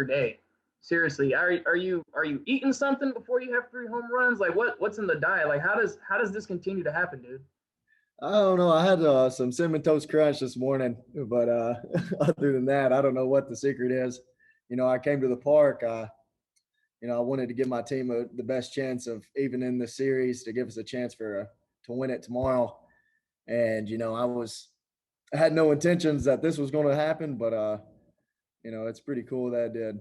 day. Seriously, are you eating something before you have 3 home runs? Like what's in the diet? Like how does this continue to happen, dude? I don't know. I had some cinnamon toast crunch this morning, but other than that, I don't know what the secret is. I came to the park. I wanted to give my team the best chance of even in the series to give us a chance to win it tomorrow. And I had no intentions that this was going to happen, but it's pretty cool that it did.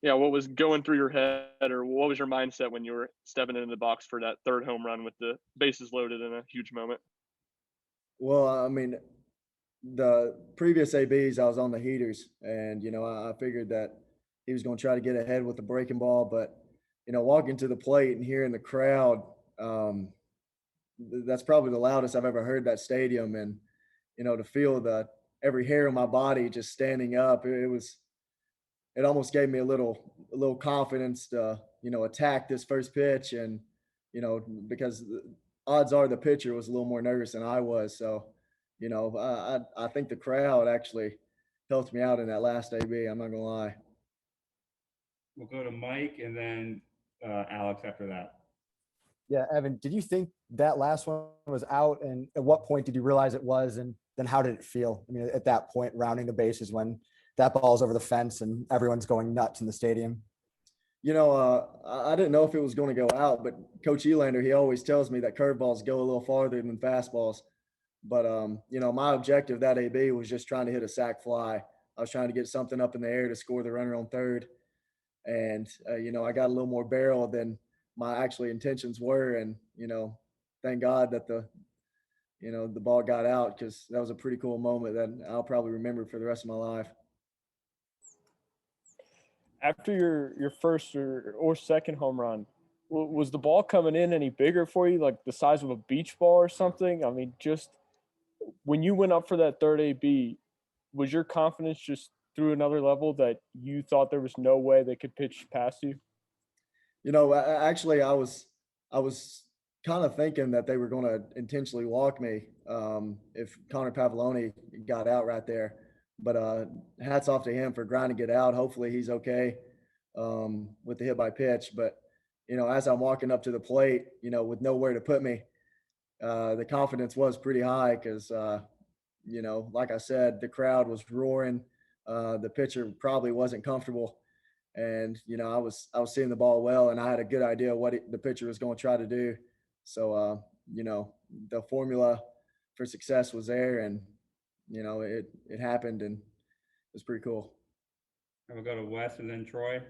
Yeah, what was going through your head, or what was your mindset when you were stepping into the box for that third home run with the bases loaded in a huge moment? Well, I mean, the previous ABs, I was on the heaters, and I figured that he was going to try to get ahead with the breaking ball, but walking to the plate and hearing the crowd, that's probably the loudest I've ever heard that stadium, and to feel the every hair on my body just standing up, it almost gave me a little confidence to attack this first pitch, and because odds are the pitcher was a little more nervous than I was, so I think the crowd actually helped me out in that last AB. I'm not gonna lie. We'll go to Mike and then Alex after that. Yeah, Evan, did you think that last one was out? And at what point did you realize it was? And then how did it feel? I mean, at that point, rounding the bases when that ball's over the fence and everyone's going nuts in the stadium. I didn't know if it was going to go out, but Coach Elander, he always tells me that curveballs go a little farther than fastballs. But, my objective that AB was just trying to hit a sac fly. I was trying to get something up in the air to score the runner on third. And, I got a little more barrel than my actually intentions were. And, thank God that the ball got out, because that was a pretty cool moment that I'll probably remember for the rest of my life. After your first or second home run, was the ball coming in any bigger for you, like the size of a beach ball or something? I mean, just when you went up for that third AB, was your confidence just through another level that you thought there was no way they could pitch past you? Actually, I was kind of thinking that they were going to intentionally walk me if Connor Pavoloni got out right there. But hats off to him for grinding it out. Hopefully he's okay with the hit by pitch. But, as I'm walking up to the plate, with nowhere to put me, the confidence was pretty high because, like I said, the crowd was roaring. The pitcher probably wasn't comfortable. And, I was seeing the ball well, and I had a good idea what the pitcher was going to try to do. So, the formula for success was there, and, it happened, and it was pretty cool. And we'll go to Wes and then Troy.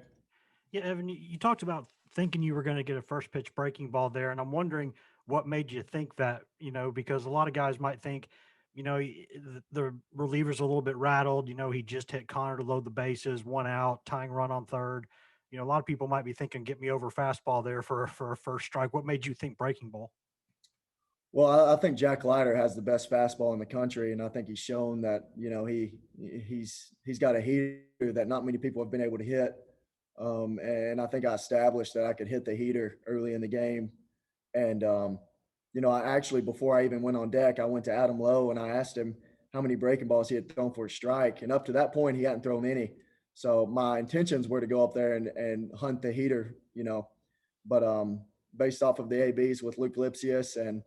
Yeah, Evan, you talked about thinking you were going to get a first pitch breaking ball there. And I'm wondering what made you think that, because a lot of guys might think, the reliever's a little bit rattled. He just hit Connor to load the bases, 1 out, tying run on third. A lot of people might be thinking, get me over fastball there for a first strike. What made you think breaking ball? Well, I think Jack Leiter has the best fastball in the country, and I think he's shown that he's got a heater that not many people have been able to hit. And I think I established that I could hit the heater early in the game. And I actually, before I even went on deck, I went to Adam Lowe and I asked him how many breaking balls he had thrown for a strike, and up to that point he hadn't thrown any. So my intentions were to go up there and hunt the heater, But based off of the ABs with Luke Lipsius and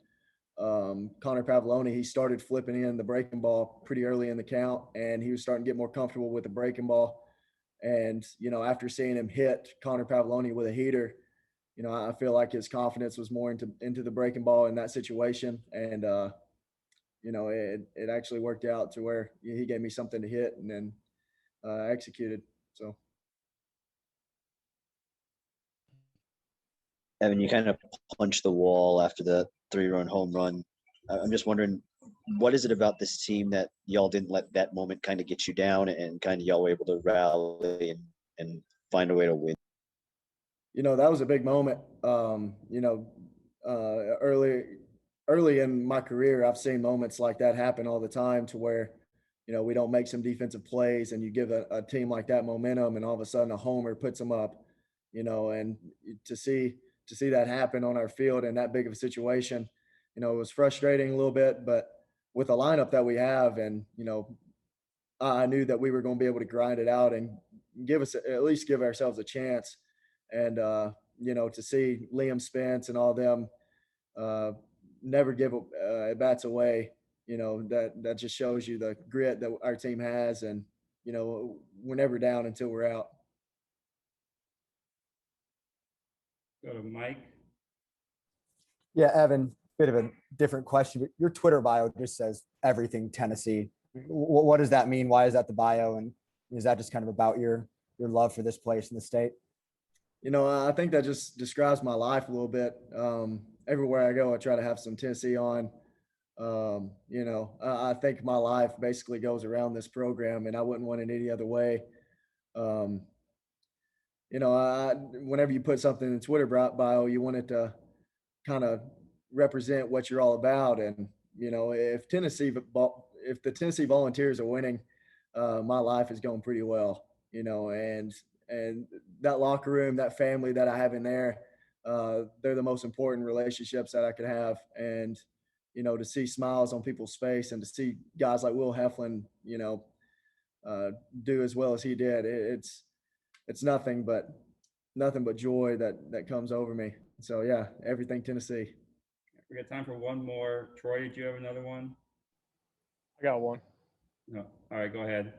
Connor Pavoloni, he started flipping in the breaking ball pretty early in the count, and he was starting to get more comfortable with the breaking ball. And, after seeing him hit Connor Pavoloni with a heater, I feel like his confidence was more into the breaking ball in that situation. And, it actually worked out to where he gave me something to hit and then executed. So. Evan, you kind of punched the wall after the 3-run home run. I'm just wondering, what is it about this team that y'all didn't let that moment kind of get you down and kind of y'all were able to rally and find a way to win? That was a big moment. Early in my career, I've seen moments like that happen all the time to where, we don't make some defensive plays and you give a team like that momentum and all of a sudden a homer puts them up, and to see that happen on our field in that big of a situation, it was frustrating a little bit, but with the lineup that we have and, I knew that we were going to be able to grind it out and at least give ourselves a chance. And, to see Liam Spence and all them never give at bats away, that just shows you the grit that our team has. And, we're never down until we're out. Go to Mike. Yeah, Evan, bit of a different question, but your Twitter bio just says everything Tennessee. What does that mean? Why is that the bio? And is that just kind of about your love for this place in the state? I think that just describes my life a little bit. Everywhere I go, I try to have some Tennessee on. I think my life basically goes around this program, and I wouldn't want it any other way. Whenever you put something in Twitter bio, you want it to kind of represent what you're all about. And, if the Tennessee Volunteers are winning, my life is going pretty well, and that locker room, that family that I have in there, they're the most important relationships that I could have. And, to see smiles on people's face and to see guys like Will Heflin, do as well as he did, it's nothing but joy that comes over me. So yeah, everything Tennessee. We got time for one more. Troy, did you have another one? I got one. No. All right, go ahead.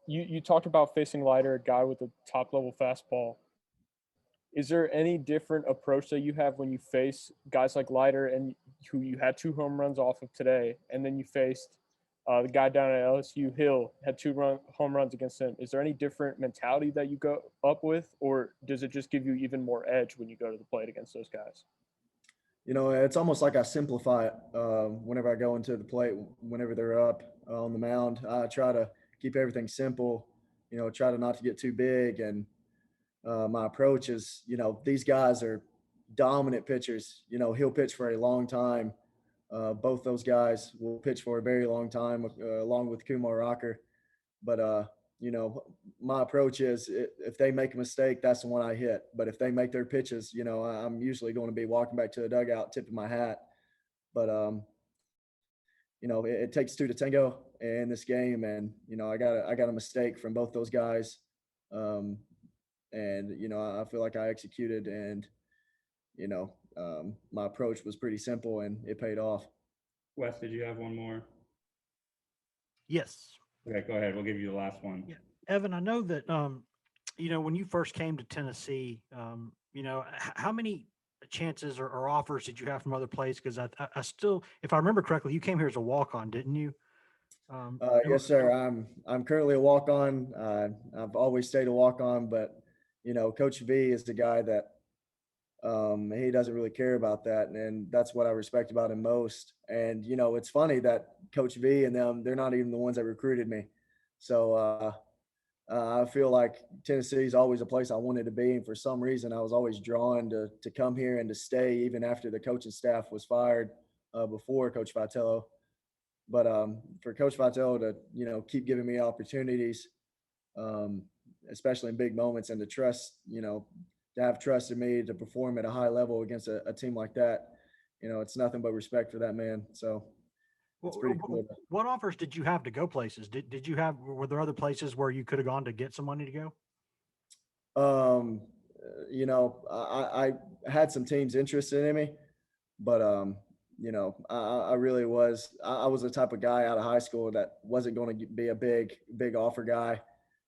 You talked about facing Leiter, a guy with a top level fastball. Is there any different approach that you have when you face guys like Leiter and who you had 2 home runs off of today, and then you faced the guy down at LSU, Hill, had 2 home runs against him? Is there any different mentality that you go up with, or does it just give you even more edge when you go to the plate against those guys? It's almost like I simplify it whenever I go into the plate, whenever they're up on the mound. I try to keep everything simple, try to not to get too big. And my approach is, these guys are dominant pitchers. He'll pitch for a long time. Both those guys will pitch for a very long time, along with Kumar Rucker. But, my approach is if they make a mistake, that's the one I hit. But if they make their pitches, I'm usually going to be walking back to the dugout, tipping my hat. But, it takes 2 to tango in this game. And, I got a mistake from both those guys. And, I feel like I executed, and, my approach was pretty simple and it paid off. Wes, did you have one more? Yes. Okay, go ahead. We'll give you the last one. Yeah. Evan, I know that, when you first came to Tennessee, how many chances or offers did you have from other places? Because I still, if I remember correctly, you came here as a walk-on, didn't you? Yes, sir. I'm currently a walk-on. I've always stayed a walk-on, but Coach V is the guy that he doesn't really care about that, and that's what I respect about him most. And it's funny that Coach V and them, they're not even the ones that recruited me. So I feel like Tennessee is always a place I wanted to be, and for some reason I was always drawn to come here and to stay even after the coaching staff was fired before Coach Vitello. But for Coach Vitello to keep giving me opportunities, especially in big moments, and to trust to have trust in me to perform at a high level against a team like that, it's nothing but respect for that man. So it's pretty cool. What offers did you have to go places? Were there other places where you could have gone to get some money to go? I had some teams interested in me, but I really was. I was the type of guy out of high school that wasn't going to be a big offer guy.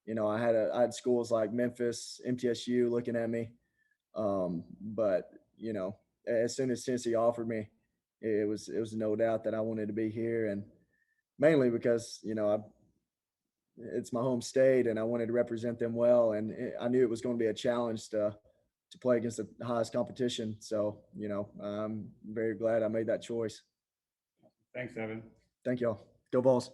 I had schools like Memphis, MTSU looking at me, but as soon as Tennessee offered me, it was no doubt that I wanted to be here, and mainly because it's my home state and I wanted to represent them well, and I knew it was going to be a challenge to play against the highest competition. So I'm very glad I made that choice. Thanks, Evan. Thank y'all. Go Vols.